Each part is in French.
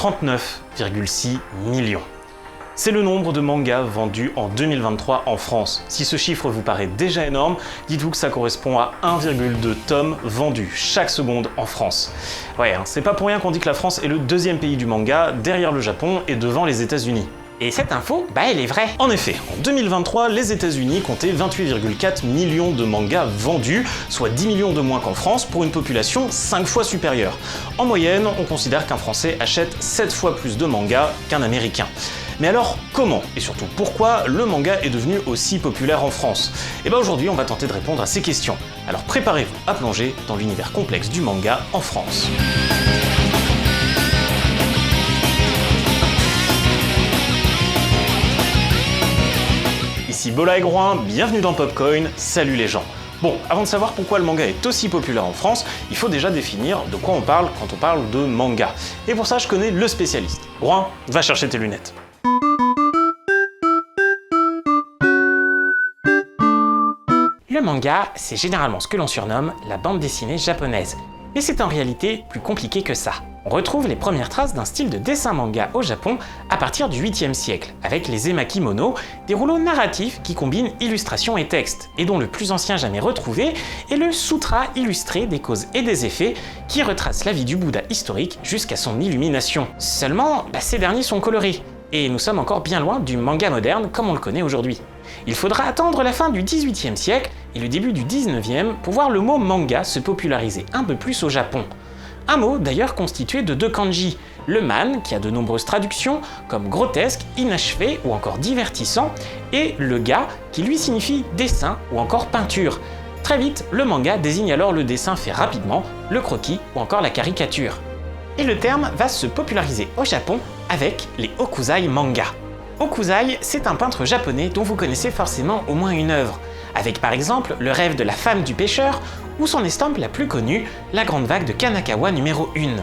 39,6 millions. C'est le nombre de mangas vendus en 2023 en France. Si ce chiffre vous paraît déjà énorme, dites-vous que ça correspond à 1,2 tomes vendus chaque seconde en France. Ouais, c'est pas pour rien qu'on dit que la France est le deuxième pays du manga, derrière le Japon et devant les États-Unis. Et cette info, elle est vraie. En effet, en 2023, les États-Unis comptaient 28,4 millions de mangas vendus, soit 10 millions de moins qu'en France, pour une population 5 fois supérieure. En moyenne, on considère qu'un Français achète 7 fois plus de mangas qu'un Américain. Mais alors, comment, et surtout pourquoi, le manga est devenu aussi populaire en France? Et aujourd'hui, on va tenter de répondre à ces questions. Alors préparez-vous à plonger dans l'univers complexe du manga en France. Ici Bola et Groin, bienvenue dans Popcoin, salut les gens. Bon, avant de savoir pourquoi le manga est aussi populaire en France, il faut déjà définir de quoi on parle quand on parle de manga. Et pour ça, je connais le spécialiste. Groin, va chercher tes lunettes. Le manga, c'est généralement ce que l'on surnomme la bande dessinée japonaise. Mais c'est en réalité plus compliqué que ça. On retrouve les premières traces d'un style de dessin manga au Japon à partir du 8e siècle, avec les emakimono, des rouleaux narratifs qui combinent illustration et texte, et dont le plus ancien jamais retrouvé est le Sutra illustré des causes et des effets, qui retrace la vie du Bouddha historique jusqu'à son illumination. Seulement, ces derniers sont colorés, et nous sommes encore bien loin du manga moderne comme on le connaît aujourd'hui. Il faudra attendre la fin du 18e siècle et le début du 19e pour voir le mot manga se populariser un peu plus au Japon. Un mot d'ailleurs constitué de deux kanji, le man qui a de nombreuses traductions comme grotesque, inachevé ou encore divertissant, et le ga qui lui signifie dessin ou encore peinture. Très vite, le manga désigne alors le dessin fait rapidement, le croquis ou encore la caricature. Et le terme va se populariser au Japon avec les Hokusai manga. Hokusai, c'est un peintre japonais dont vous connaissez forcément au moins une œuvre, avec par exemple Le rêve de la femme du pêcheur ou son estampe la plus connue, La grande vague de Kanagawa numéro 1.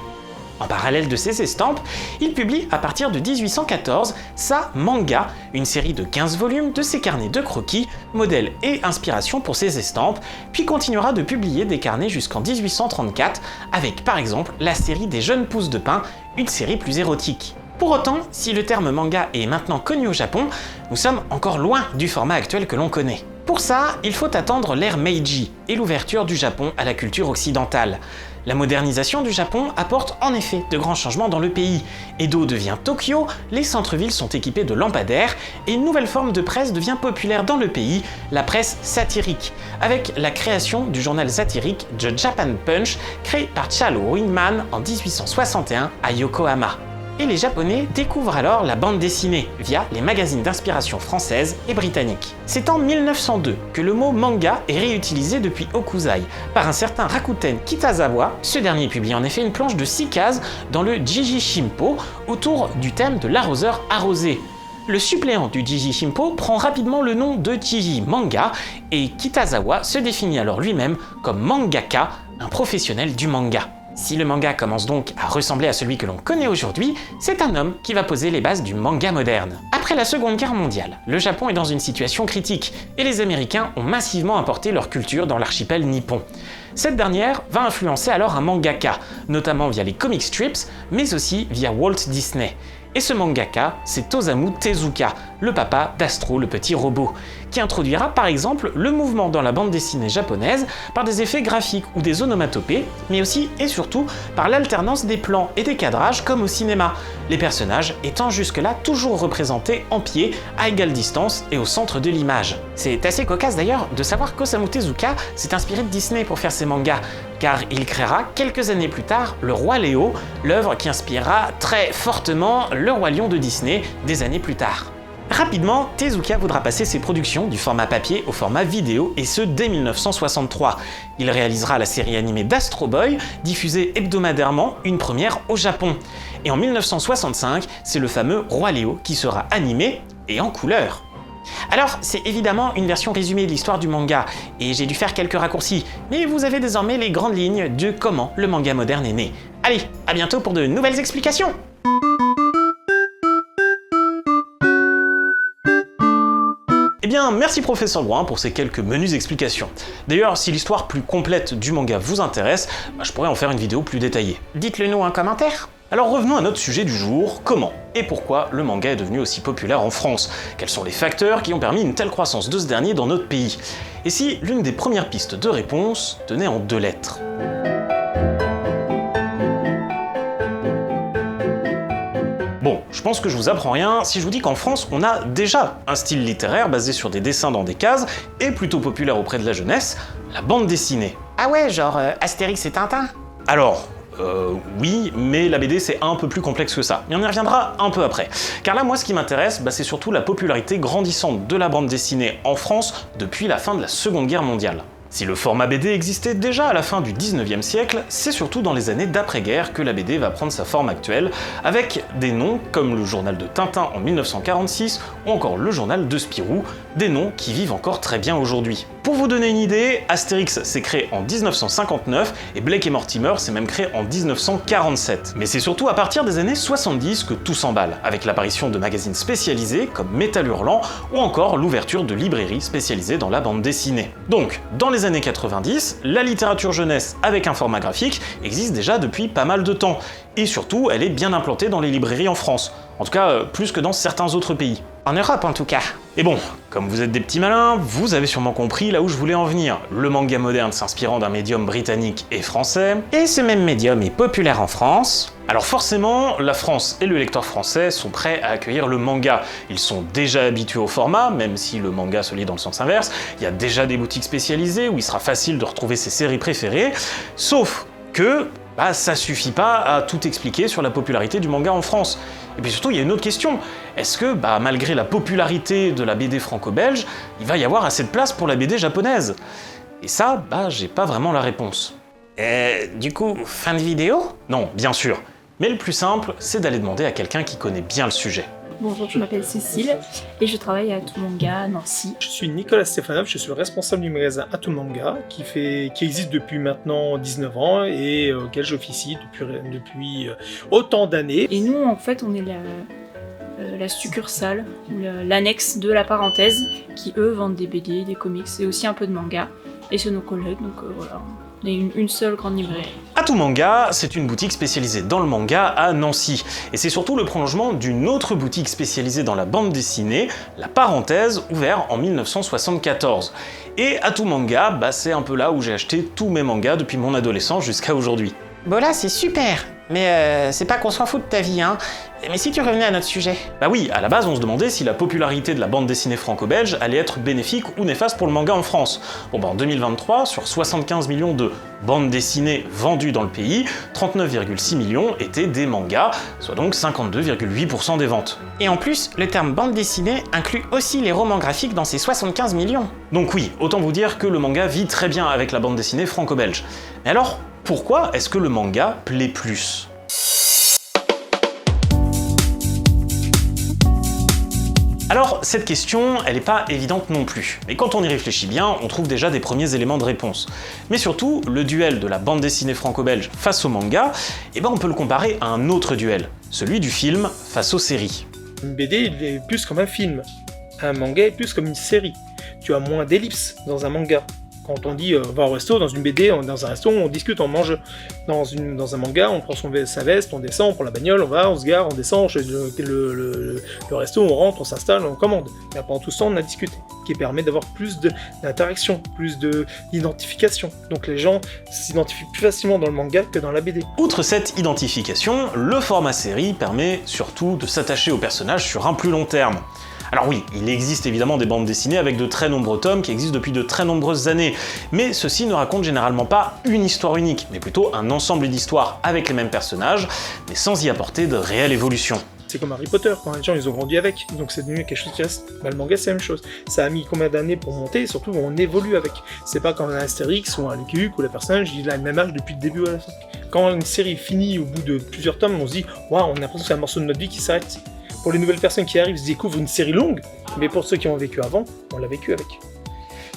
En parallèle de ces estampes, il publie à partir de 1814 sa Manga, une série de 15 volumes de ses carnets de croquis, modèles et inspiration pour ses estampes, puis continuera de publier des carnets jusqu'en 1834 avec par exemple la série des jeunes pousses de pin, une série plus érotique. Pour autant, si le terme manga est maintenant connu au Japon, nous sommes encore loin du format actuel que l'on connaît. Pour ça, il faut attendre l'ère Meiji et l'ouverture du Japon à la culture occidentale. La modernisation du Japon apporte en effet de grands changements dans le pays. Edo devient Tokyo, les centres-villes sont équipés de lampadaires et une nouvelle forme de presse devient populaire dans le pays, la presse satirique, avec la création du journal satirique The Japan Punch, créé par Chalo Wingman en 1861 à Yokohama. Et les Japonais découvrent alors la bande dessinée via les magazines d'inspiration française et britannique. C'est en 1902 que le mot manga est réutilisé depuis Hokusai par un certain Rakuten Kitazawa. Ce dernier publie en effet une planche de 6 cases dans le Jiji Shimpo autour du thème de l'arroseur arrosé. Le suppléant du Jiji Shimpo prend rapidement le nom de Jiji Manga et Kitazawa se définit alors lui-même comme mangaka, un professionnel du manga. Si le manga commence donc à ressembler à celui que l'on connaît aujourd'hui, c'est un homme qui va poser les bases du manga moderne. Après la Seconde Guerre mondiale, le Japon est dans une situation critique et les Américains ont massivement importé leur culture dans l'archipel nippon. Cette dernière va influencer alors un mangaka, notamment via les comic strips, mais aussi via Walt Disney. Et ce mangaka, c'est Osamu Tezuka, le papa d'Astro le petit robot, qui introduira par exemple le mouvement dans la bande dessinée japonaise par des effets graphiques ou des onomatopées, mais aussi et surtout par l'alternance des plans et des cadrages comme au cinéma, les personnages étant jusque-là toujours représentés en pied, à égale distance et au centre de l'image. C'est assez cocasse d'ailleurs de savoir qu'Osamu Tezuka s'est inspiré de Disney pour faire ses mangas, car il créera quelques années plus tard Le Roi Léo, l'œuvre qui inspirera très fortement Le Roi Lion de Disney des années plus tard. Rapidement, Tezuka voudra passer ses productions du format papier au format vidéo, et ce dès 1963. Il réalisera la série animée d'Astro Boy, diffusée hebdomadairement, une première au Japon. Et en 1965, c'est le fameux Roi Léo qui sera animé et en couleur. Alors, c'est évidemment une version résumée de l'histoire du manga, et j'ai dû faire quelques raccourcis, mais vous avez désormais les grandes lignes de comment le manga moderne est né. Allez, à bientôt pour de nouvelles explications! Eh bien, merci professeur Groin pour ces quelques menues explications. D'ailleurs, si l'histoire plus complète du manga vous intéresse, je pourrais en faire une vidéo plus détaillée. Dites-le nous en commentaire. Alors revenons à notre sujet du jour, comment et pourquoi le manga est devenu aussi populaire en France? Quels sont les facteurs qui ont permis une telle croissance de ce dernier dans notre pays? Et si l'une des premières pistes de réponse tenait en 2 lettres? Bon, je pense que je vous apprends rien si je vous dis qu'en France, on a déjà un style littéraire basé sur des dessins dans des cases et plutôt populaire auprès de la jeunesse, la bande dessinée. Ah ouais, genre Astérix et Tintin? Alors, oui, mais la BD c'est un peu plus complexe que ça. Mais on y reviendra un peu après. Car là, moi, ce qui m'intéresse, c'est surtout la popularité grandissante de la bande dessinée en France depuis la fin de la Seconde Guerre mondiale. Si le format BD existait déjà à la fin du 19e siècle, c'est surtout dans les années d'après-guerre que la BD va prendre sa forme actuelle, avec des noms comme le journal de Tintin en 1946 ou encore le journal de Spirou, des noms qui vivent encore très bien aujourd'hui. Pour vous donner une idée, Astérix s'est créé en 1959 et Blake et Mortimer s'est même créé en 1947. Mais c'est surtout à partir des années 70 que tout s'emballe, avec l'apparition de magazines spécialisés comme Métal Hurlant ou encore l'ouverture de librairies spécialisées dans la bande dessinée. Donc, dans les années 90, la littérature jeunesse avec un format graphique existe déjà depuis pas mal de temps, et surtout elle est bien implantée dans les librairies en France, en tout cas plus que dans certains autres pays. En Europe en tout cas. Et bon, comme vous êtes des petits malins, vous avez sûrement compris là où je voulais en venir. Le manga moderne s'inspirant d'un médium britannique et français. Et ce même médium est populaire en France. Alors forcément, la France et le lecteur français sont prêts à accueillir le manga. Ils sont déjà habitués au format, même si le manga se lit dans le sens inverse. Il y a déjà des boutiques spécialisées où il sera facile de retrouver ses séries préférées. Sauf que ça suffit pas à tout expliquer sur la popularité du manga en France. Et puis surtout, il y a une autre question. Est-ce que, malgré la popularité de la BD franco-belge, il va y avoir assez de place pour la BD japonaise? Et ça, j'ai pas vraiment la réponse. Du coup, fin de vidéo? Non, bien sûr. Mais le plus simple, c'est d'aller demander à quelqu'un qui connaît bien le sujet. Bonjour, je m'appelle Cécile et je travaille à Atout Manga à Nancy. Je suis Nicolas Stefanov, je suis le responsable du magasin Atout Manga qui existe depuis maintenant 19 ans et auquel j'officie depuis autant d'années. Et nous, en fait, on est la succursale, l'annexe de la parenthèse qui, eux, vendent des BD, des comics et aussi un peu de manga. Et c'est nos collègues, donc voilà. On est une seule grande librairie. Atout Manga, c'est une boutique spécialisée dans le manga à Nancy. Et c'est surtout le prolongement d'une autre boutique spécialisée dans la bande dessinée, La Parenthèse, ouverte en 1974. Et Atout Manga, c'est un peu là où j'ai acheté tous mes mangas depuis mon adolescence jusqu'à aujourd'hui. Bon là, c'est super. Mais c'est pas qu'on s'en fout de ta vie, hein. Mais si tu revenais à notre sujet. Oui, à la base on se demandait si la popularité de la bande dessinée franco-belge allait être bénéfique ou néfaste pour le manga en France. En 2023, sur 75 millions de bandes dessinées vendues dans le pays, 39,6 millions étaient des mangas, soit donc 52,8% des ventes. Et en plus, le terme bande dessinée inclut aussi les romans graphiques dans ces 75 millions. Donc oui, autant vous dire que le manga vit très bien avec la bande dessinée franco-belge. Mais alors, pourquoi est-ce que le manga plaît plus ? Alors, cette question, elle n'est pas évidente non plus. Mais quand on y réfléchit bien, on trouve déjà des premiers éléments de réponse. Mais surtout, le duel de la bande dessinée franco-belge face au manga, on peut le comparer à un autre duel, celui du film face aux séries. Une BD il est plus comme un film, un manga est plus comme une série. Tu as moins d'ellipses dans un manga. Quand on dit on va au resto, dans une BD, dans un resto, on discute, on mange. Dans un manga, on prend sa veste, on descend, on prend la bagnole, on se gare, on descend chez le resto, on rentre, on s'installe, on commande. Et pendant tout ce temps, on a discuté, qui permet d'avoir plus d'interaction, plus d'identification. Donc les gens s'identifient plus facilement dans le manga que dans la BD. Outre cette identification, le format série permet surtout de s'attacher aux personnages sur un plus long terme. Alors oui, il existe évidemment des bandes dessinées avec de très nombreux tomes qui existent depuis de très nombreuses années, mais ceux-ci ne racontent généralement pas une histoire unique, mais plutôt un ensemble d'histoires avec les mêmes personnages, mais sans y apporter de réelle évolution. C'est comme Harry Potter, quand les gens ils ont grandi avec, donc c'est devenu quelque chose qui reste. Le manga c'est la même chose. Ça a mis combien d'années pour monter, et surtout on évolue avec. C'est pas comme un Astérix ou un Lucky Luke où le personnage il a le même âge depuis le début à la fin. Quand une série finit au bout de plusieurs tomes, on se dit waouh, on a l'impression que c'est un morceau de notre vie qui s'arrête. Pour les nouvelles personnes qui arrivent, ils découvrent une série longue, mais pour ceux qui ont vécu avant, on l'a vécu avec.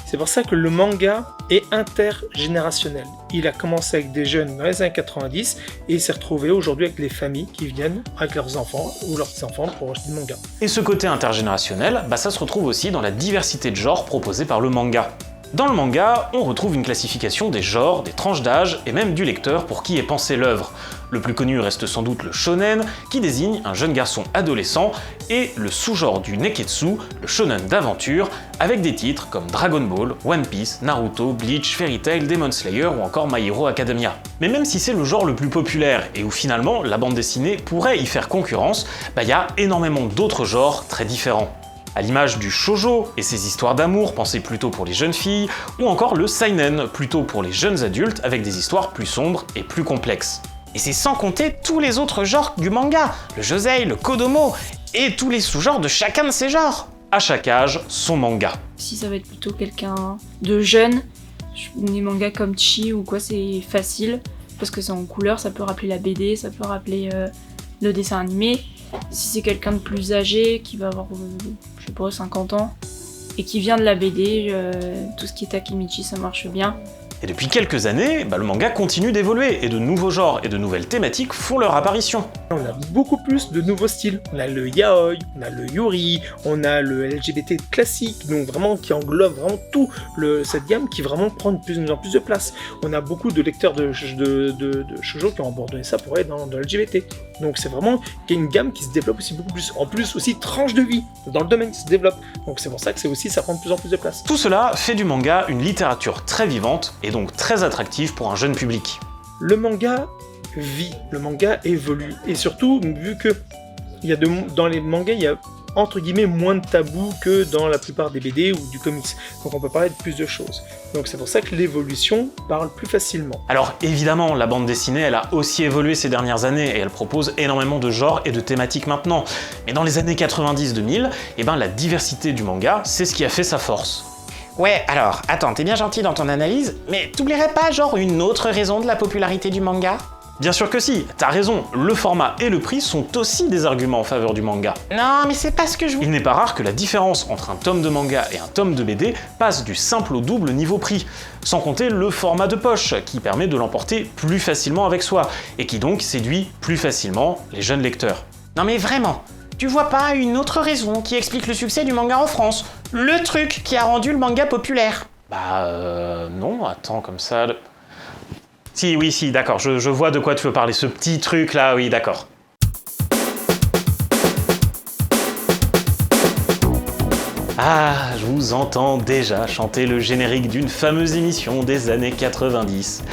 C'est pour ça que le manga est intergénérationnel. Il a commencé avec des jeunes dans les années 90 et il s'est retrouvé aujourd'hui avec les familles qui viennent avec leurs enfants ou leurs petits-enfants pour acheter du manga. Et ce côté intergénérationnel, ça se retrouve aussi dans la diversité de genres proposée par le manga. Dans le manga, on retrouve une classification des genres, des tranches d'âge et même du lecteur pour qui est pensée l'œuvre. Le plus connu reste sans doute le shonen, qui désigne un jeune garçon adolescent, et le sous-genre du neketsu, le shonen d'aventure, avec des titres comme Dragon Ball, One Piece, Naruto, Bleach, Fairy Tail, Demon Slayer ou encore My Hero Academia. Mais même si c'est le genre le plus populaire et où finalement la bande dessinée pourrait y faire concurrence, y a énormément d'autres genres très différents. À l'image du shoujo et ses histoires d'amour pensées plutôt pour les jeunes filles, ou encore le seinen, plutôt pour les jeunes adultes avec des histoires plus sombres et plus complexes. Et c'est sans compter tous les autres genres du manga, le josei, le kodomo, et tous les sous-genres de chacun de ces genres. À chaque âge, son manga. Si ça va être plutôt quelqu'un de jeune, des mangas comme Chi ou quoi, c'est facile, parce que c'est en couleur, ça peut rappeler la BD, ça peut rappeler le dessin animé. Si c'est quelqu'un de plus âgé, qui va avoir, je sais pas, 50 ans, et qui vient de la BD, tout ce qui est Takemichi, ça marche bien. Et depuis quelques années, le manga continue d'évoluer, et de nouveaux genres et de nouvelles thématiques font leur apparition. On a beaucoup plus de nouveaux styles. On a le yaoi, on a le yuri, on a le LGBT classique, donc vraiment qui englobe vraiment tout cette gamme qui vraiment prend de plus en plus de place. On a beaucoup de lecteurs de shoujo qui ont abandonné ça pour être dans le LGBT. Donc c'est vraiment une gamme qui se développe aussi beaucoup plus. En plus aussi tranche de vie dans le domaine qui se développe. Donc c'est pour ça que ça prend de plus en plus de place. Tout cela fait du manga une littérature très vivante et donc très attractive pour un jeune public. Le manga vit, le manga évolue. Et surtout, vu que dans les mangas, il y a entre guillemets moins de tabous que dans la plupart des BD ou du comics. Donc on peut parler de plus de choses. Donc c'est pour ça que l'évolution parle plus facilement. Alors évidemment, la bande dessinée, elle a aussi évolué ces dernières années et elle propose énormément de genres et de thématiques maintenant. Mais dans les années 90-2000, la diversité du manga, c'est ce qui a fait sa force. Ouais, alors, attends, t'es bien gentil dans ton analyse, mais t'oublierais pas genre une autre raison de la popularité du manga ? Bien sûr que si, t'as raison, le format et le prix sont aussi des arguments en faveur du manga. Non, mais c'est pas ce que je veux. Il n'est pas rare que la différence entre un tome de manga et un tome de BD passe du simple au double niveau prix, sans compter le format de poche, qui permet de l'emporter plus facilement avec soi, et qui donc séduit plus facilement les jeunes lecteurs. Non mais vraiment, tu vois pas une autre raison qui explique le succès du manga en France ? Le truc qui a rendu le manga populaire ? Non, attends, comme ça... Si, d'accord, je vois de quoi tu veux parler, ce petit truc là, oui, d'accord. Ah, je vous entends déjà chanter le générique d'une fameuse émission des années 90.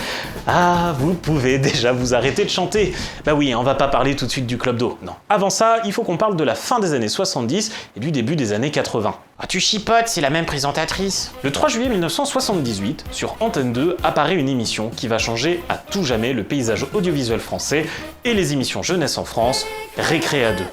Ah, vous pouvez déjà vous arrêter de chanter. Oui, on va pas parler tout de suite du Club d'eau, non. Avant ça, il faut qu'on parle de la fin des années 70 et du début des années 80. Ah, tu chipotes, c'est la même présentatrice. Le 3 juillet 1978, sur Antenne 2, apparaît une émission qui va changer à tout jamais le paysage audiovisuel français et les émissions jeunesse en France, Récréa 2.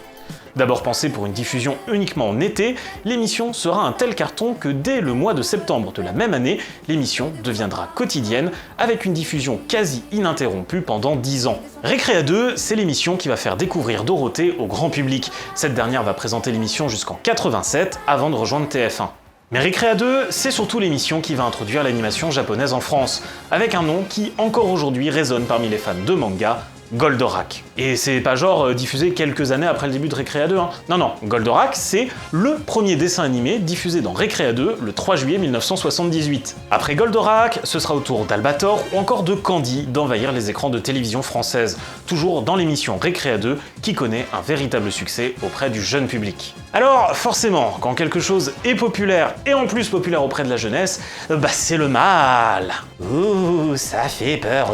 D'abord pensée pour une diffusion uniquement en été, l'émission sera un tel carton que dès le mois de septembre de la même année, l'émission deviendra quotidienne avec une diffusion quasi ininterrompue pendant 10 ans. Récréa 2, c'est l'émission qui va faire découvrir Dorothée au grand public. Cette dernière va présenter l'émission jusqu'en 87 avant de rejoindre TF1. Mais Récréa 2, c'est surtout l'émission qui va introduire l'animation japonaise en France, avec un nom qui encore aujourd'hui résonne parmi les fans de manga, Goldorak. Et c'est pas genre diffusé quelques années après le début de Récréa 2, hein. Non, Goldorak, c'est le premier dessin animé diffusé dans Récréa 2 le 3 juillet 1978. Après Goldorak, ce sera au tour d'Albator ou encore de Candy d'envahir les écrans de télévision française, toujours dans l'émission Récréa 2 qui connaît un véritable succès auprès du jeune public. Alors forcément, quand quelque chose est populaire et en plus populaire auprès de la jeunesse, c'est le mal. Ouh, ça fait peur.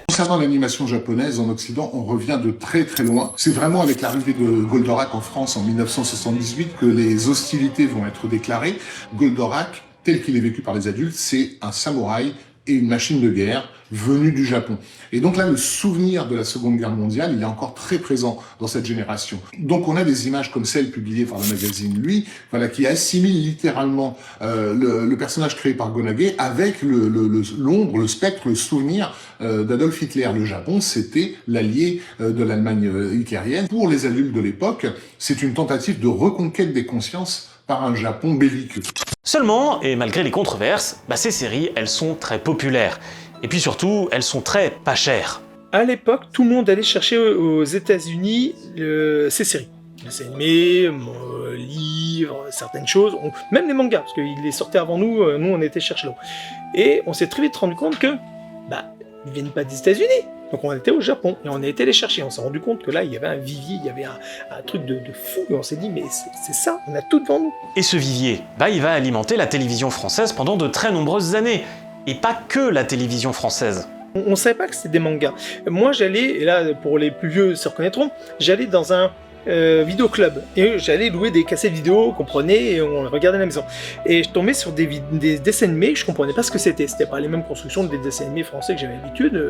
Concernant l'animation japonaise en Occident, on revient de très très loin. C'est vraiment avec l'arrivée de Goldorak en France en 1978 que les hostilités vont être déclarées. Goldorak, tel qu'il est vécu par les adultes, c'est un samouraï et une machine de guerre venue du Japon. Et donc là, le souvenir de la Seconde Guerre mondiale, il est encore très présent dans cette génération. Donc on a des images comme celles publiées par le magazine Lui, qui assimile littéralement le personnage créé par Go Nagai avec l'ombre, le spectre, le souvenir d'Adolf Hitler. Le Japon, c'était l'allié de l'Allemagne hitlérienne. Pour les adultes de l'époque, c'est une tentative de reconquête des consciences par un Japon belliqueux. Seulement, et malgré les controverses, ces séries, elles sont très populaires. Et puis surtout, elles sont très pas chères. À l'époque, tout le monde allait chercher aux États-Unis ces séries. dessins animés, livres, certaines choses, même les mangas, parce qu'il les sortait avant nous, nous on était chercher l'eau. Et on s'est très vite rendu compte que, ils viennent pas des États-Unis. Donc on était au Japon et on a été les chercher. On s'est rendu compte que là, il y avait un vivier, il y avait un truc de fou. Et on s'est dit, mais c'est ça, on a tout devant nous. Et ce vivier, il va alimenter la télévision française pendant de très nombreuses années. Et pas que la télévision française. On savait pas que c'était des mangas. Moi, j'allais, et là, pour les plus vieux se reconnaîtront, j'allais dans un vidéoclub et j'allais louer des cassettes vidéo qu'on prenait et on regardait à la maison et je tombais sur des dessins animés, je comprenais pas ce que c'était pas les mêmes constructions des dessins animés français que j'avais l'habitude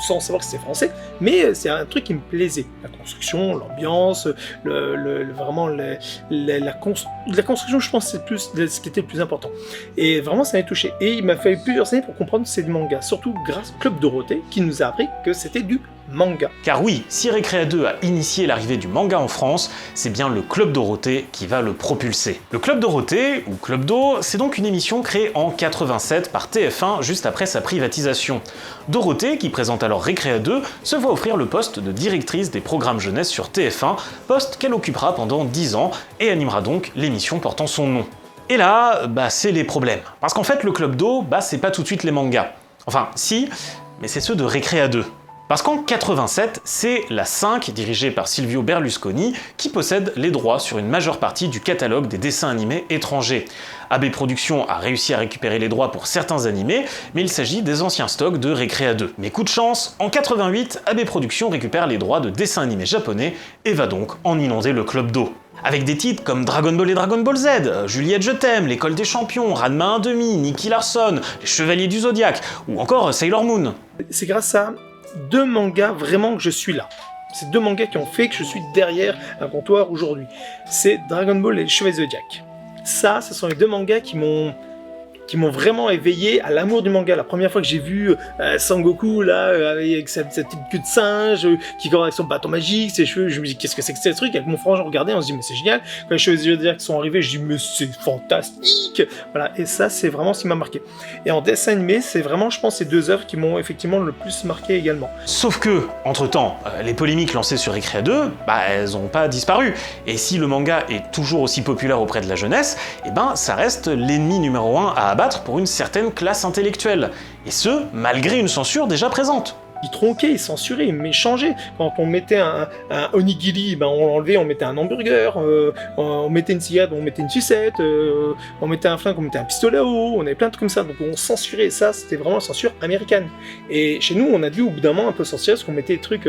sans savoir que c'était français, mais c'est un truc qui me plaisait, la construction, l'ambiance, vraiment la construction, je pense que c'est plus ce qui était le plus important et vraiment ça m'a touché et il m'a fallu plusieurs années pour comprendre que c'est du manga, surtout grâce au Club Dorothée qui nous a appris que c'était du manga. Car oui, si Récréa 2 a initié l'arrivée du manga en France, c'est bien le Club Dorothée qui va le propulser. Le Club Dorothée, ou Club Do, c'est donc une émission créée en 87 par TF1 juste après sa privatisation. Dorothée, qui présente alors Récréa 2, se voit offrir le poste de directrice des programmes jeunesse sur TF1, poste qu'elle occupera pendant 10 ans et animera donc l'émission portant son nom. Et là, c'est les problèmes. Parce qu'en fait, le Club Do, c'est pas tout de suite les mangas. Enfin, si, mais c'est ceux de Récréa 2. Parce qu'en 87, c'est la 5, dirigée par Silvio Berlusconi, qui possède les droits sur une majeure partie du catalogue des dessins animés étrangers. AB Productions a réussi à récupérer les droits pour certains animés, mais il s'agit des anciens stocks de Récréa 2. Mais coup de chance, en 88, AB Productions récupère les droits de dessins animés japonais et va donc en inonder le Club Do. Avec des titres comme Dragon Ball et Dragon Ball Z, Juliette je t'aime, L'école des champions, Ranma 1/2, Nicky Larson, Les Chevaliers du Zodiaque, ou encore Sailor Moon. C'est grâce à 2 mangas vraiment que je suis là. C'est 2 mangas qui ont fait que je suis derrière un comptoir aujourd'hui. C'est Dragon Ball et Les Chevaliers du Zodiaque. Ça, ce sont les 2 mangas qui m'ont vraiment éveillé à l'amour du manga. La première fois que j'ai vu Sangoku là avec sa petite queue de singe qui court avec son bâton magique, ses cheveux, je me dis qu'est-ce que c'est que ce truc. Avec mon frangin on regardait, on se dit mais c'est génial. Quand les Chevaliers du Zodiaque sont arrivés, je dis mais c'est fantastique. Voilà, et ça c'est vraiment ce qui m'a marqué. Et en dessin animé, c'est vraiment je pense ces 2 œuvres qui m'ont effectivement le plus marqué également. Sauf que, entre-temps, les polémiques lancées sur Récréa 2, elles n'ont pas disparu. Et si le manga est toujours aussi populaire auprès de la jeunesse, ça reste l'ennemi numéro 1 à abattre pour une certaine classe intellectuelle. Et ce, malgré une censure déjà présente. Il tronquait, il censurait, il méchangeait. Quand on mettait un onigiri, on l'enlevait, on mettait un hamburger, on mettait une cigarette, on mettait une sucette, on mettait un flingue, on mettait un pistolet à eau, on avait plein de trucs comme ça. Donc on censurait, ça c'était vraiment la censure américaine. Et chez nous, on a dû au bout d'un moment un peu censurer parce qu'on mettait des trucs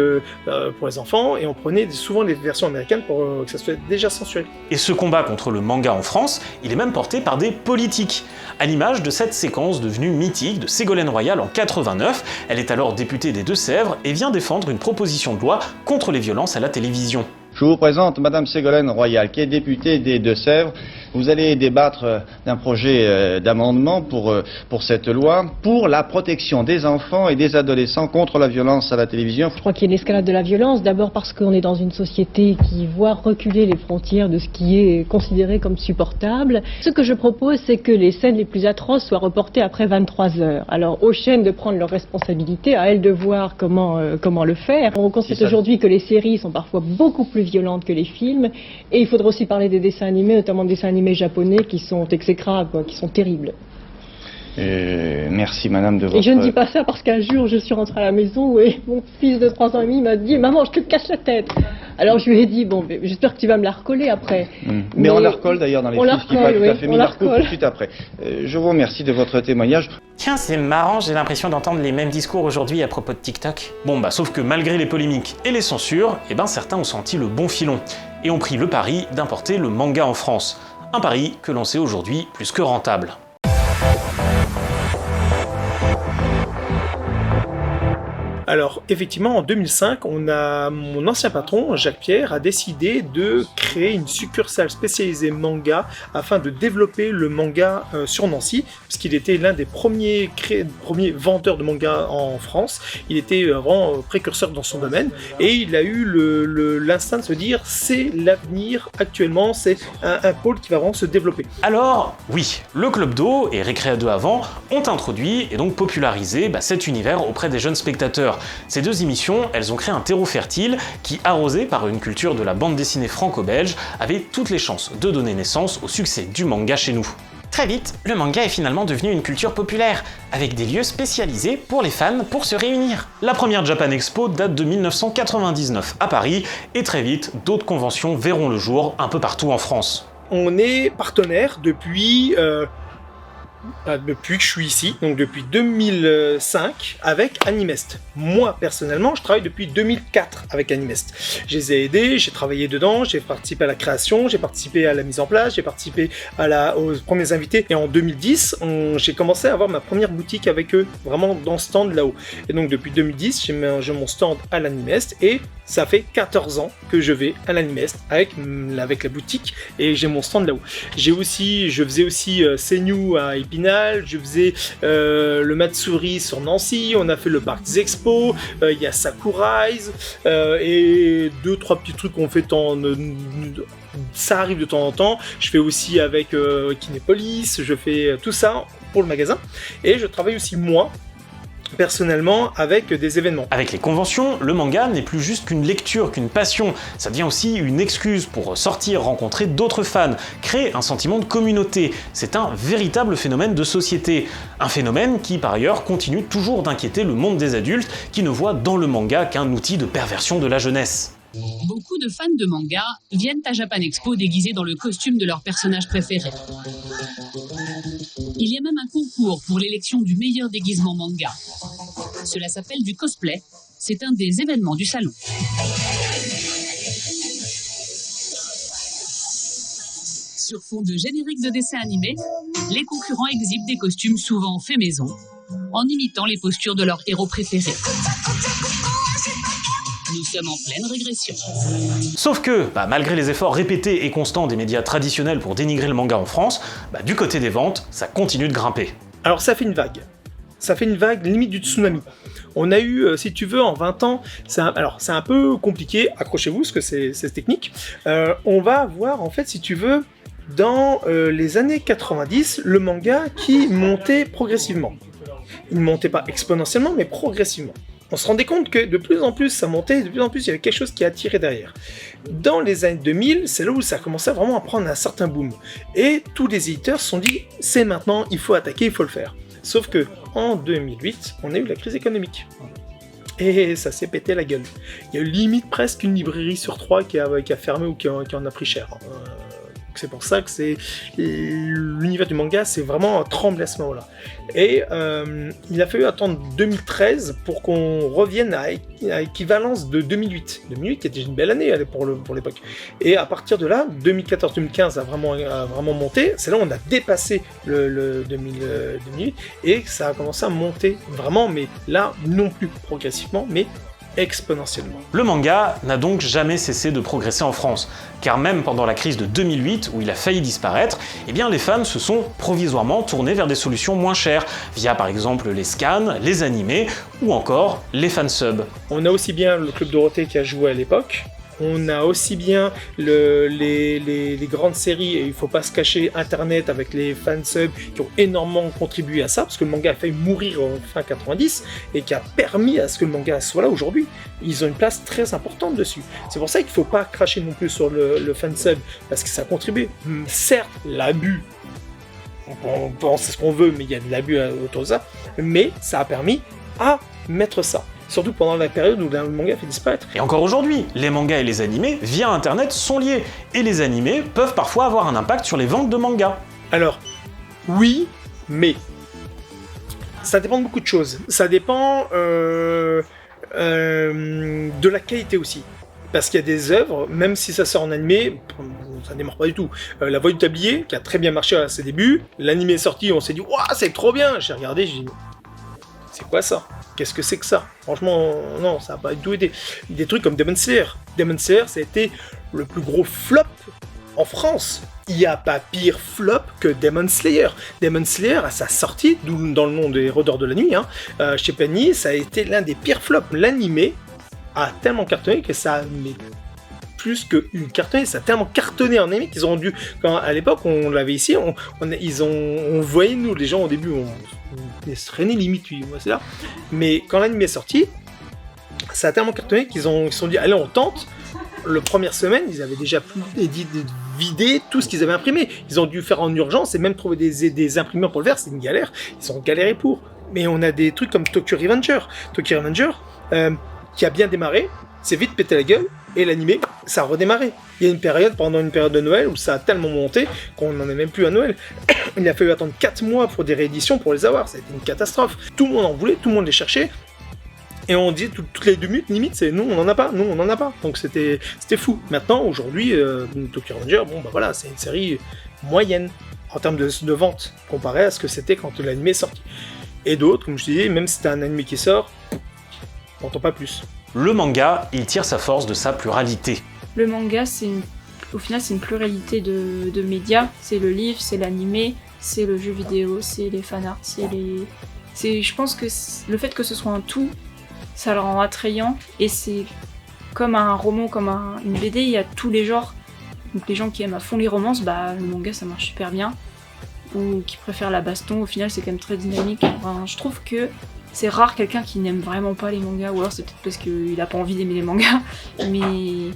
pour les enfants et on prenait souvent les versions américaines pour que ça soit déjà censuré. Et ce combat contre le manga en France, il est même porté par des politiques. À l'image de cette séquence devenue mythique de Ségolène Royal en 89, elle est alors députée des Deux-Sèvres et vient défendre une proposition de loi contre les violences à la télévision. Je vous présente Madame Ségolène Royal, qui est députée des Deux-Sèvres. Vous allez débattre d'un projet d'amendement pour cette loi, pour la protection des enfants et des adolescents contre la violence à la télévision. Je crois qu'il y a une escalade de la violence, d'abord parce qu'on est dans une société qui voit reculer les frontières de ce qui est considéré comme supportable. Ce que je propose, c'est que les scènes les plus atroces soient reportées après 23 heures. Alors aux chaînes de prendre leurs responsabilités, à elles de voir comment le faire. On constate aujourd'hui que les séries sont parfois beaucoup plus violentes que les films, et il faudra aussi parler des dessins animés, notamment des dessins animés japonais qui sont exécrables, qui sont terribles. Merci madame de votre... Et je ne dis pas ça parce qu'un jour je suis rentrée à la maison et mon fils de 3 ans et demi m'a dit « Maman, je te casse la tête !» Alors je lui ai dit « Bon, j'espère que tu vas me la recoller après. » Mais on la recolle d'ailleurs dans les films, ce qui n'est pas tout à fait mis, on la recolle tout de suite après. Je vous remercie de votre témoignage. Tiens, c'est marrant, j'ai l'impression d'entendre les mêmes discours aujourd'hui à propos de TikTok. Bon sauf que malgré les polémiques et les censures, certains ont senti le bon filon et ont pris le pari d'importer le manga en France. Un pari que l'on sait aujourd'hui plus que rentable. Alors, effectivement, en 2005, mon ancien patron, Jacques Pierre, a décidé de créer une succursale spécialisée manga afin de développer le manga sur Nancy, puisqu'il était l'un des premiers vendeurs de manga en France. Il était vraiment précurseur dans son domaine et il a eu l'instinct de se dire c'est l'avenir actuellement, c'est un pôle qui va vraiment se développer. Alors, oui, le Club Do et Récréa 2 avant ont introduit et donc popularisé cet univers auprès des jeunes spectateurs. Ces deux émissions, elles ont créé un terreau fertile qui, arrosé par une culture de la bande dessinée franco-belge, avait toutes les chances de donner naissance au succès du manga chez nous. Très vite, le manga est finalement devenu une culture populaire, avec des lieux spécialisés pour les fans pour se réunir. La première Japan Expo date de 1999 à Paris, et très vite, d'autres conventions verront le jour un peu partout en France. On est partenaire depuis que je suis ici, donc depuis 2005 avec Animest. Moi personnellement, je travaille depuis 2004 avec Animest. Je les ai aidés, j'ai travaillé dedans, j'ai participé à la création, j'ai participé à la mise en place, j'ai participé aux premiers invités. Et en 2010, j'ai commencé à avoir ma première boutique avec eux, vraiment dans ce stand là-haut. Et donc depuis 2010, j'ai mon stand à l'Animest et ça fait 14 ans que je vais à l'Animest avec la boutique et j'ai mon stand là-haut. Je faisais aussi Seiyuu à Épinal, je faisais le Matsuri sur Nancy, on a fait le Parc des Expos, il y a Sakurai's et 2-3 petits trucs qu'on fait ça arrive de temps en temps. Je fais aussi avec Kinépolis, je fais tout ça pour le magasin et je travaille aussi moi personnellement avec des événements. Avec les conventions, le manga n'est plus juste qu'une lecture, qu'une passion, ça devient aussi une excuse pour sortir, rencontrer d'autres fans, créer un sentiment de communauté. C'est un véritable phénomène de société. Un phénomène qui, par ailleurs, continue toujours d'inquiéter le monde des adultes qui ne voient dans le manga qu'un outil de perversion de la jeunesse. Beaucoup de fans de manga viennent à Japan Expo déguisés dans le costume de leur personnage préféré. Il y a même un concours pour l'élection du meilleur déguisement manga. Cela s'appelle du cosplay. C'est un des événements du salon. Sur fond de générique de dessin animé, les concurrents exhibent des costumes souvent faits maison, en imitant les postures de leurs héros préférés. Nous sommes en pleine régression. Sauf que, malgré les efforts répétés et constants des médias traditionnels pour dénigrer le manga en France, du côté des ventes, ça continue de grimper. Alors ça fait une vague. Ça fait une vague limite du tsunami. On a eu, si tu veux, en 20 ans, c'est un peu compliqué, accrochez-vous parce que c'est technique. On va avoir, en fait, si tu veux, dans les années 90, le manga qui montait progressivement. Il ne montait pas exponentiellement, mais progressivement. On se rendait compte que de plus en plus ça montait, de plus en plus il y avait quelque chose qui attirait derrière. Dans les années 2000, c'est là où ça commençait vraiment à prendre un certain boom. Et tous les éditeurs se sont dit, c'est maintenant, il faut attaquer, il faut le faire. Sauf que en 2008, on a eu la crise économique. Et ça s'est pété la gueule. Il y a eu limite presque une librairie sur 3 qui a fermé ou qui en a pris cher. C'est pour ça que l'univers du manga, c'est vraiment un tremble à ce moment-là. Et il a fallu attendre 2013 pour qu'on revienne à équivalence de 2008. 2008 qui était une belle année pour l'époque. Et à partir de là, 2014-2015 a vraiment monté. C'est là où on a dépassé le 2008 et ça a commencé à monter vraiment, mais là non plus progressivement, mais exponentiellement. Le manga n'a donc jamais cessé de progresser en France, car même pendant la crise de 2008, où il a failli disparaître, les fans se sont provisoirement tournés vers des solutions moins chères, via par exemple les scans, les animés, ou encore les fansubs. On a aussi bien le Club Dorothée qui a joué à l'époque, on a aussi bien les grandes séries, et il ne faut pas se cacher, Internet avec les fansubs qui ont énormément contribué à ça, parce que le manga a failli mourir en fin 90, et qui a permis à ce que le manga soit là aujourd'hui. Ils ont une place très importante dessus. C'est pour ça qu'il ne faut pas cracher non plus sur le fansub, parce que ça a contribué. Certes, l'abus, on pense ce qu'on veut, mais il y a de l'abus autour de ça, mais ça a permis à mettre ça. Surtout pendant la période où le manga fait disparaître. Et encore aujourd'hui, les mangas et les animés, via Internet, sont liés. Et les animés peuvent parfois avoir un impact sur les ventes de mangas. Alors, oui, mais ça dépend de beaucoup de choses. Ça dépend de la qualité aussi. Parce qu'il y a des œuvres, même si ça sort en animé, ça ne démarre pas du tout. La Voix du Tablier, qui a très bien marché à ses débuts, l'animé est sorti, on s'est dit « Waouh, c'est trop bien !» J'ai regardé, j'ai dit « C'est quoi ça ? Qu'est-ce que c'est que ça ?» Franchement, non, ça n'a pas du tout été. Des trucs comme Demon Slayer. Demon Slayer, ça a été le plus gros flop en France. Il n'y a pas pire flop que Demon Slayer. Demon Slayer, à sa sortie, dans le nom des Rôdeurs de la Nuit, chez Panini, ça a été l'un des pires flops. L'animé a tellement cartonné que ça met plus qu'une cartonné, ça a tellement cartonné en animé qu'ils ont dû, quand à l'époque on l'avait ici, on voyait nous, les gens au début, on se traînait limite, moi c'est là, mais quand l'animé est sorti, ça a tellement cartonné qu'ils se sont dit, allez, on tente. La première semaine, ils avaient déjà vidé tout ce qu'ils avaient imprimé. Ils ont dû faire en urgence et même trouver des imprimeurs pour le faire, c'est une galère. Ils ont galéré pour. Mais on a des trucs comme Tokyo Revenger. Tokyo Revenger, qui a bien démarré, c'est vite pété la gueule, et l'animé, ça a redémarré. Il y a pendant une période de Noël, où ça a tellement monté qu'on n'en est même plus à Noël. Il a fallu attendre 4 mois pour des rééditions pour les avoir. Ça a été une catastrophe. Tout le monde en voulait, tout le monde les cherchait. Et on dit toutes les 2 minutes, limite, c'est nous on n'en a pas. Donc c'était fou. Maintenant, aujourd'hui, Tokyo Revenger, voilà, c'est une série moyenne en termes de vente, comparé à ce que c'était quand l'anime est sorti. Et d'autres, comme je disais, même si c'était un anime qui sort, on n'entend pas plus. Le manga, il tire sa force de sa pluralité. Le manga, au final, c'est une pluralité de médias. C'est le livre, c'est l'animé, c'est le jeu vidéo, c'est les fanarts, je pense que le fait que ce soit un tout, ça le rend attrayant. Et c'est comme un roman, comme une BD, il y a tous les genres. Donc les gens qui aiment à fond les romances, le manga, ça marche super bien. Ou qui préfèrent la baston, au final, c'est quand même très dynamique. Enfin, je trouve que c'est rare quelqu'un qui n'aime vraiment pas les mangas, ou alors c'est peut-être parce qu'il a pas envie d'aimer les mangas, mais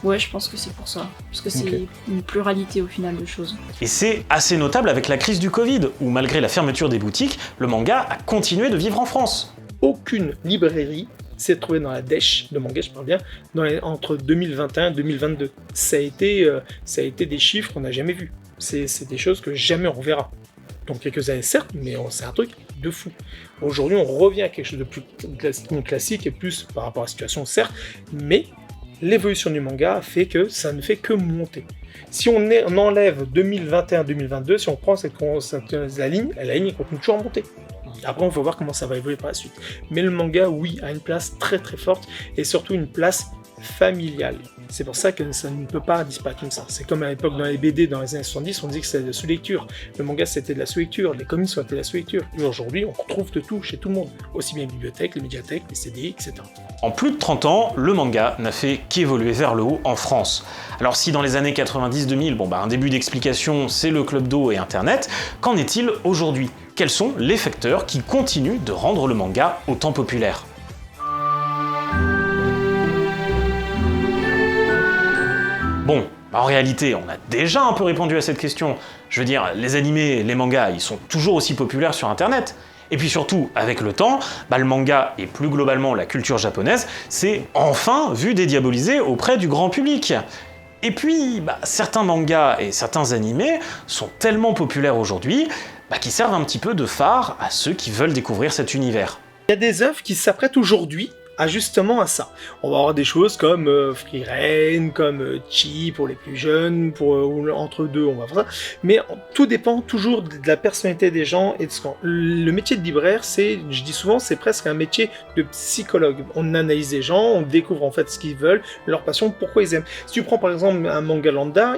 ouais, je pense que c'est pour ça, parce que c'est une pluralité au final de choses. Et c'est assez notable avec la crise du Covid, où malgré la fermeture des boutiques, le manga a continué de vivre en France. Aucune librairie s'est trouvée dans la dèche de manga, je parle bien, entre 2021 et 2022. Ça a été des chiffres qu'on n'a jamais vus. C'est des choses que jamais on reverra. Donc quelques années certes, mais c'est un truc de fou. Aujourd'hui, on revient à quelque chose de plus classique et plus par rapport à la situation certes, mais l'évolution du manga fait que ça ne fait que monter. Si on enlève 2021-2022, si on prend la ligne continue toujours à monter. Après, on va voir comment ça va évoluer par la suite. Mais le manga, oui, a une place très très forte et surtout une place familiale. C'est pour ça que ça ne peut pas disparaître comme ça. C'est comme à l'époque dans les BD, dans les années 70, on disait que c'était de la sous-lecture. Le manga, c'était de la sous-lecture. Les comics étaient de la sous-lecture. Et aujourd'hui, on retrouve de tout chez tout le monde. Aussi bien les bibliothèques, les médiathèques, les CD, etc. En plus de 30 ans, le manga n'a fait qu'évoluer vers le haut en France. Alors si dans les années 90-2000, un début d'explication, c'est le club d'eau et Internet, qu'en est-il aujourd'hui ? Quels sont les facteurs qui continuent de rendre le manga autant populaire ? Bon, en réalité, on a déjà un peu répondu à cette question. Je veux dire, les animés et les mangas, ils sont toujours aussi populaires sur Internet. Et puis surtout, avec le temps, le manga et plus globalement la culture japonaise, c'est enfin vu dédiabolisé auprès du grand public. Et puis, certains mangas et certains animés sont tellement populaires aujourd'hui qu'ils servent un petit peu de phare à ceux qui veulent découvrir cet univers. Il y a des œuvres qui s'apprêtent aujourd'hui justement à ça. On va avoir des choses comme Free Rein, comme Chi pour les plus jeunes, entre deux, on va voir ça. Mais tout dépend toujours de la personnalité des gens et de ce qu'on... Le métier de libraire, je dis souvent, c'est presque un métier de psychologue. On analyse les gens, on découvre en fait ce qu'ils veulent, leur passion, pourquoi ils aiment. Si tu prends par exemple un manga lambda,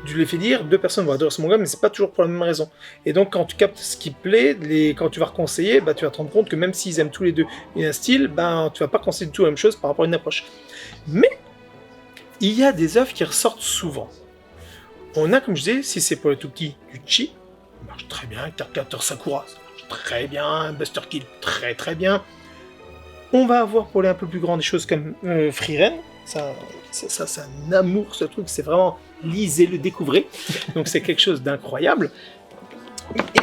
tu les fais dire, 2 personnes vont adorer ce manga, mais c'est pas toujours pour la même raison. Et donc quand tu captes ce qui plaît, quand tu vas reconseiller, tu vas te rendre compte que même s'ils aiment tous les deux un style, tu vas pas conseiller du tout la même chose par rapport à une approche. Mais il y a des œuvres qui ressortent souvent. On a, comme je disais, si c'est pour les tout petits, du Chi, ça marche très bien, Cardcaptor Sakura, ça marche très bien, Buster Kill, très très bien. On va avoir pour les un peu plus grands des choses comme Free Rein, ça c'est un amour ce truc, c'est vraiment, lisez-le, découvrez, donc c'est quelque chose d'incroyable.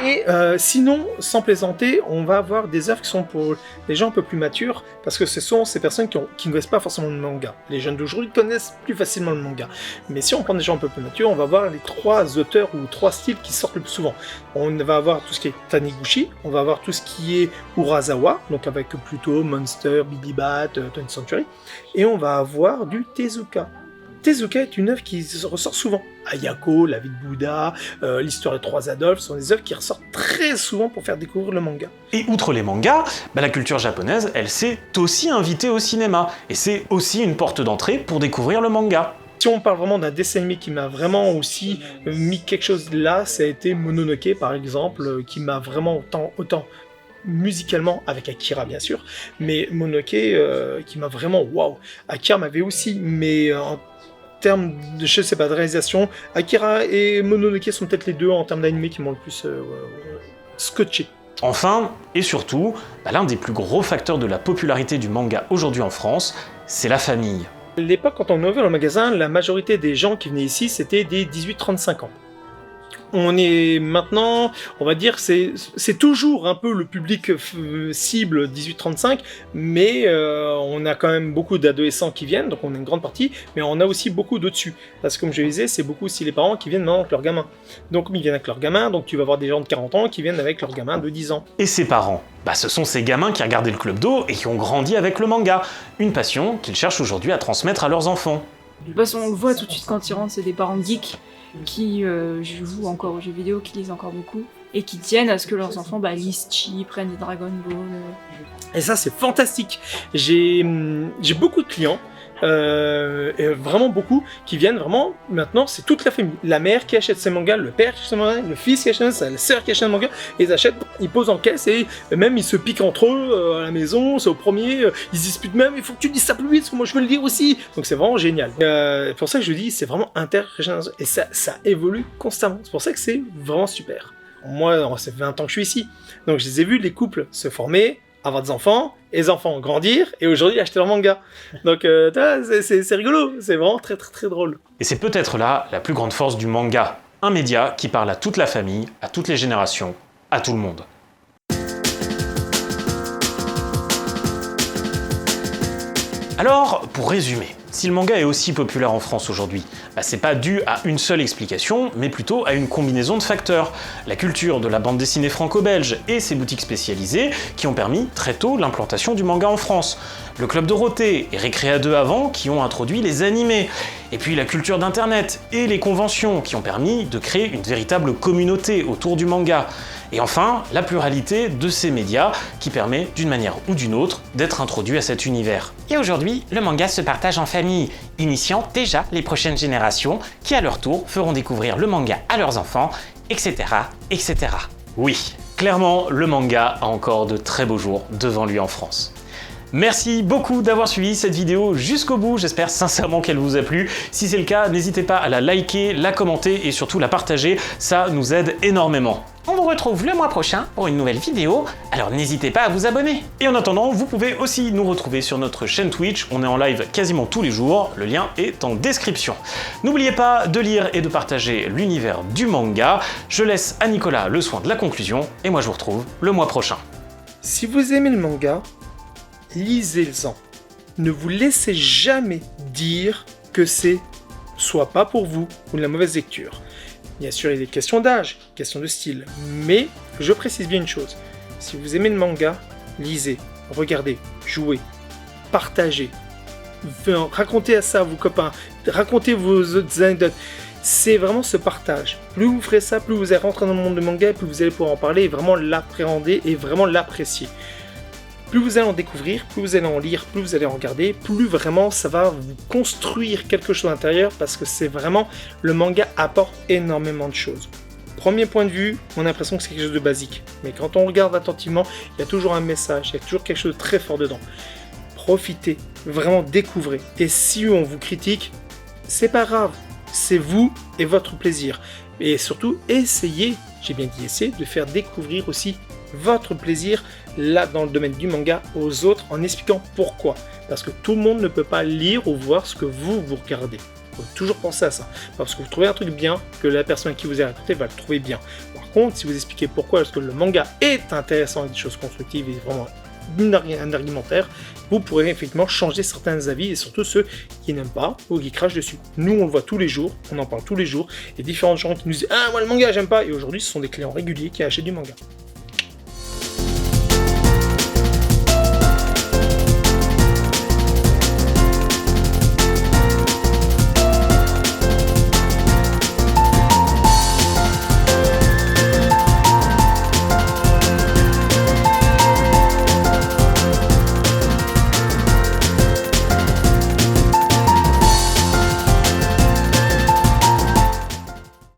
Et sinon, sans plaisanter, on va avoir des œuvres qui sont pour les gens un peu plus matures, parce que ce sont ces personnes qui ne connaissent pas forcément le manga. Les jeunes d'aujourd'hui connaissent plus facilement le manga. Mais si on prend des gens un peu plus matures, on va avoir les 3 auteurs ou 3 styles qui sortent le plus souvent. On va avoir tout ce qui est Taniguchi, on va avoir tout ce qui est Urasawa, donc avec plutôt Monster, Billy Bat, 20th Century, et on va avoir du Tezuka. Tezuka est une œuvre qui ressort souvent. Ayako, La vie de Bouddha, l'histoire des 3 Adolphes sont des œuvres qui ressortent très souvent pour faire découvrir le manga. Et outre les mangas, la culture japonaise, elle s'est aussi invitée au cinéma. Et c'est aussi une porte d'entrée pour découvrir le manga. Si on parle vraiment d'un dessin animé qui m'a vraiment aussi mis quelque chose là, ça a été Mononoke par exemple, qui m'a vraiment autant musicalement, avec Akira bien sûr, mais Mononoke qui m'a vraiment waouh. Akira m'avait aussi, mais en termes de, je sais pas, de réalisation, Akira et Mononoke sont peut-être les deux en termes d'animé qui m'ont le plus scotché. Enfin, et surtout, l'un des plus gros facteurs de la popularité du manga aujourd'hui en France, c'est la famille. À l'époque, quand on ouvrait le magasin, la majorité des gens qui venaient ici, c'était des 18-35 ans. On est maintenant, on va dire, c'est toujours un peu le public cible 18-35, mais on a quand même beaucoup d'adolescents qui viennent, donc on a une grande partie, mais on a aussi beaucoup d'au-dessus. Parce que comme je le disais, c'est beaucoup aussi les parents qui viennent maintenant avec leurs gamins. Donc ils viennent avec leurs gamins, donc tu vas voir des gens de 40 ans qui viennent avec leurs gamins de 10 ans. Et ses parents, ce sont ces gamins qui regardaient le Club d'eau et qui ont grandi avec le manga, une passion qu'ils cherchent aujourd'hui à transmettre à leurs enfants. De toute façon, on le voit tout de suite quand ils rentrent, c'est des parents geeks qui jouent encore aux jeux vidéo, qui lisent encore beaucoup, et qui tiennent à ce que leurs enfants lisent Chi, prennent des Dragon Ball. Et ça, c'est fantastique. J'ai beaucoup de clients, et vraiment beaucoup, qui viennent vraiment, maintenant, c'est toute la famille. La mère qui achète ses mangas, le père qui achète ses mangas, le fils qui achète, la sœur qui achète un manga, et ils achètent, ils posent en caisse, et même ils se piquent entre eux à la maison, c'est au premier, ils se disputent même, il faut que tu dises ça plus vite, parce que moi je veux le lire aussi. Donc c'est vraiment génial. C'est pour ça que je dis, c'est vraiment intergénérationnel, et ça évolue constamment. C'est pour ça que c'est vraiment super. Moi, ça fait 20 ans que je suis ici, donc je les ai vus, les couples se former, avoir des enfants, et les enfants grandir, et aujourd'hui acheter leur manga. Donc c'est rigolo, c'est vraiment très très très drôle. Et c'est peut-être là la plus grande force du manga, un média qui parle à toute la famille, à toutes les générations, à tout le monde. Alors, pour résumer, si le manga est aussi populaire en France aujourd'hui, c'est pas dû à une seule explication, mais plutôt à une combinaison de facteurs. La culture de la bande dessinée franco-belge et ses boutiques spécialisées qui ont permis très tôt l'implantation du manga en France. Le Club Dorothée et Récréa 2 avant qui ont introduit les animés. Et puis la culture d'internet et les conventions qui ont permis de créer une véritable communauté autour du manga. Et enfin, la pluralité de ces médias qui permet, d'une manière ou d'une autre, d'être introduit à cet univers. Et aujourd'hui, le manga se partage en famille, initiant déjà les prochaines générations qui à leur tour feront découvrir le manga à leurs enfants, etc. etc. Oui, clairement, le manga a encore de très beaux jours devant lui en France. Merci beaucoup d'avoir suivi cette vidéo jusqu'au bout, j'espère sincèrement qu'elle vous a plu. Si c'est le cas, n'hésitez pas à la liker, la commenter et surtout la partager, ça nous aide énormément. On vous retrouve le mois prochain pour une nouvelle vidéo, alors n'hésitez pas à vous abonner. Et en attendant, vous pouvez aussi nous retrouver sur notre chaîne Twitch, on est en live quasiment tous les jours, le lien est en description. N'oubliez pas de lire et de partager l'univers du manga, je laisse à Nicolas le soin de la conclusion, et moi je vous retrouve le mois prochain. Si vous aimez le manga, lisez-en. Ne vous laissez jamais dire que c'est soit pas pour vous ou de la mauvaise lecture. Bien sûr, il y a des questions d'âge, questions de style, mais je précise bien une chose. Si vous aimez le manga, lisez, regardez, jouez, partagez, racontez à ça à vos copains, racontez vos autres anecdotes. C'est vraiment ce partage. Plus vous ferez ça, plus vous allez rentrer dans le monde du manga, plus vous allez pouvoir en parler et vraiment l'appréhender et vraiment l'apprécier. Plus vous allez en découvrir, plus vous allez en lire, plus vous allez en regarder, plus vraiment ça va vous construire quelque chose à l'intérieur parce que c'est vraiment, le manga apporte énormément de choses. Premier point de vue, on a l'impression que c'est quelque chose de basique. Mais quand on regarde attentivement, il y a toujours un message, il y a toujours quelque chose de très fort dedans. Profitez, vraiment découvrez. Et si on vous critique, c'est pas grave, c'est vous et votre plaisir. Et surtout, essayez, j'ai bien dit essayer, de faire découvrir aussi votre plaisir là dans le domaine du manga aux autres en expliquant pourquoi. Parce que tout le monde ne peut pas lire ou voir ce que vous regardez. Il faut toujours penser à ça. Parce que vous trouvez un truc bien, que la personne à qui vous avez raconté va le trouver bien. Par contre, si vous expliquez pourquoi est-ce que le manga est intéressant avec des choses constructives et vraiment un argumentaire, vous pourrez effectivement changer certains avis et surtout ceux qui n'aiment pas ou qui crachent dessus. Nous, on le voit tous les jours, on en parle tous les jours, et différents gens qui nous disent « Ah, moi le manga, j'aime pas », et aujourd'hui, ce sont des clients réguliers qui achètent du manga.